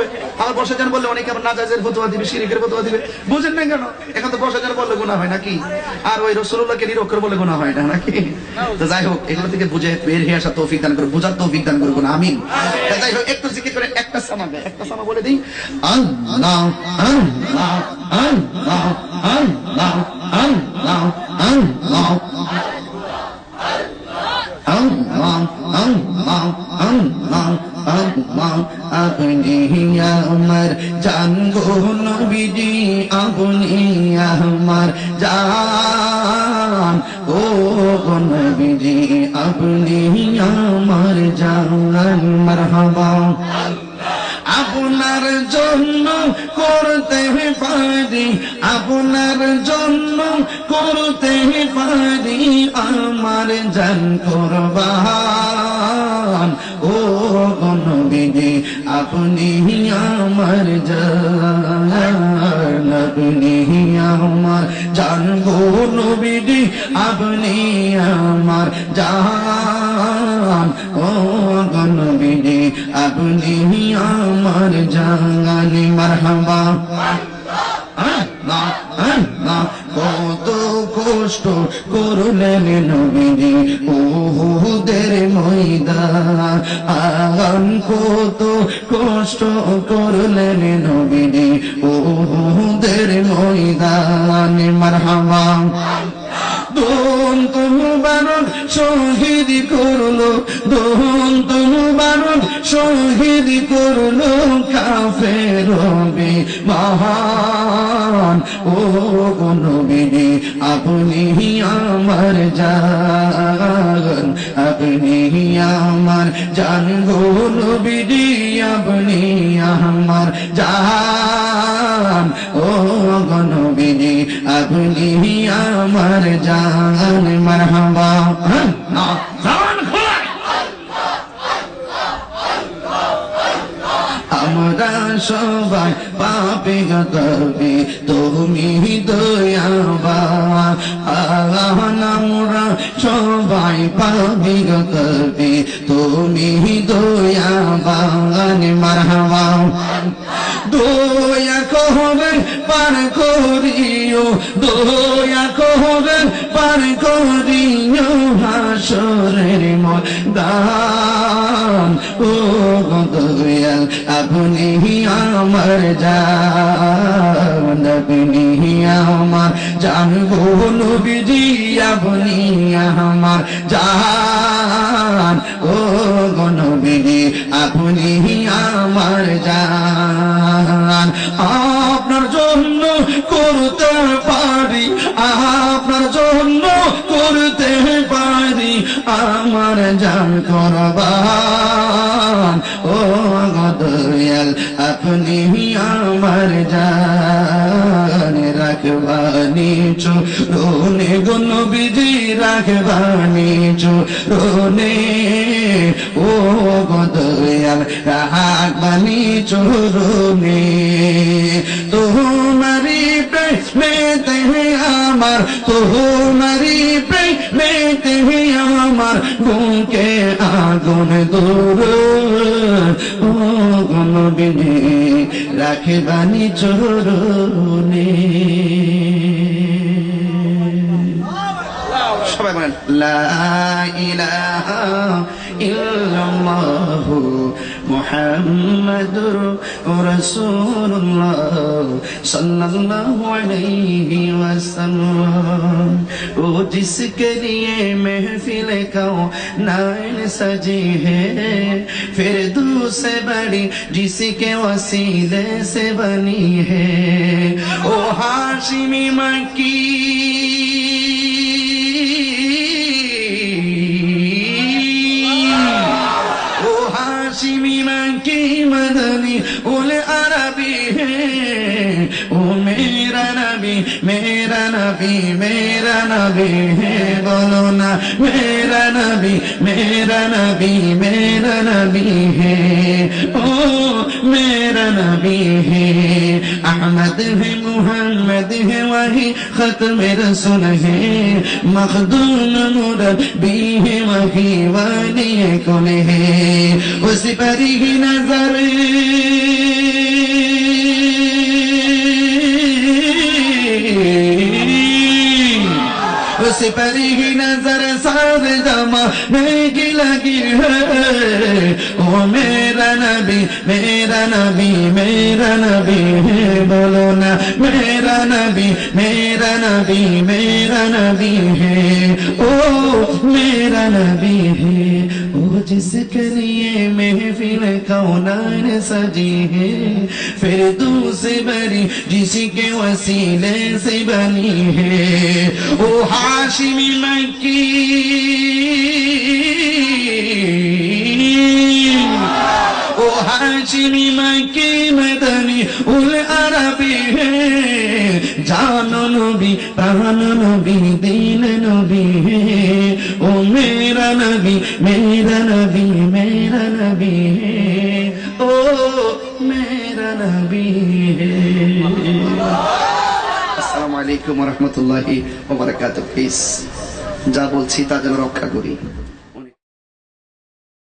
হবে। আবার বসে যান বললে অনেকে আবার নাজায়েজের ফতোয়া দিবে, শিরকের ফতোয়া দিবে। বুঝেন না কেন? এখন তো বসে যান বললে গুনাহ হয় নাকি? আর ওই রাসূলুল্লাহকে নিরক্ষর বলে গুনাহ হয় না নাকি? তো যাই হোক, এগুলো থেকে বুঝে বের হয়ে আসা তৌফিক দান করুন, বুঝার তৌফিক দান করুন, আমিন। যাই হোক, একটু জিকির করে একটা সামা বলে দিই। আল্লাহ আল্লাহ আল্লাহ আল্লাহ আল্লাহ আল্লাহ আল্লাহ আল্লাহ আল্লাহ আল্লাহ। আপনি আমার জান গো নবীজি, আপনি আমার জান ও নবীজি, আপনি আমার জান। মারহাবা। আপনার জন্য করতে পারি, আপনার জন্য করতে পারি আমার জান কুরবান ও নবীজি, আপনি আমার জান, আপনি আমার জান গো নবীজি, আপনি আমার জান ও নবীজি, আপনি আমার জান। মারহাবা। আল্লাহ আল্লাহ। কত কষ্ট করলেন নবীজি উহুদের ময়দান, কত কষ্ট করলেন নবীজি উহুদের ময়দান। মারহাবা। দন্ত মুবারক শহীদ করলো, দন্ত মুবারক শহীদ করলো কাফের বিমান ও নবীজি, আপনি আমার জান, আপনি আমার জান গো নবীজি, আপনি আমার জান ও নবীজি, আপনি আমার জান। মারহাবা। আমরা সবাই পাপী গতবে, তুমি দয়াবান। আমরা সবাই পাপী গতবে, তুমি দয়াবান। মারহাবা। দয়া করে পার করিও, দয়া করে পার করিও হাসরের ময়দান ও দয়াল, আপনি আমার জান, আপনি আমার জান গো নবীজি, আপনি আমার জান ও নবীজি, আপনি আমার জান। আপনার জন্য করতে পারি, আপনার জন্য করতে পারি আমার জান কুরবান ও দয়াল, আপনি আমার জান। রাখবানি চরণে গো নবীজি, রাখবানি চরণে ও দয়াল, রাখবানি চরণে। তোমারি প্রেমেতে আমার, তোমারি প্রেমেতে আমার বুকে আগুন দূর ও নবীজি, রাখবানি চরণে। সবাই বলেন লা ইলাহা ইল্লাল্লাহু মুহাম্মাদুর রাসূলুল্লাহ सल्लल्लाहु अलैहि वसल्लम। वो जिसके लिए महफिल कायनात सजी है, फिर दूसरे बड़ी जिसके वसीले से बनी है, ओ हाशिमी मक्की की मदनी उल अरबी है, ओ मेरा नबी मेरा नबी मेरा नबी है। बोलो ना मेरा नबी मेरा नबी मेरा नबी है, ओ मेरा नबी है। अहमद है मुहम्मद है वही खत्म रसूल है, मखदूम मुरब्बी है वही वाली कुल है। उस पर ही नजर पर ही नजर सारे जमाने की लगी है। ओ मेरा नबी मेरा नबी मेरा नबी है, बोलो ना मेरा नबी मेरा नबी मेरा नबी है। ओ मेरा नबी है, ओ जिसके लिए महफिल कौनान सजी है, फिर दूसरी बरी जिसके वसीले से बनी है। ओ हाशिमी मक्की, ओ हाशिमी मक्की मदनी उल अरबी है, जानो नबी प्राण नबी दीन नबी है। ओ मेरा नबी मेरा नबी मेरा नबी है, ओ मेरा नबी है। আসসালামু আলাইকুম ওয়া রাহমাতুল্লাহি ওয়া বারাকাতুহু। প্লিজ যা বলছি তা যেন রক্ষা করি।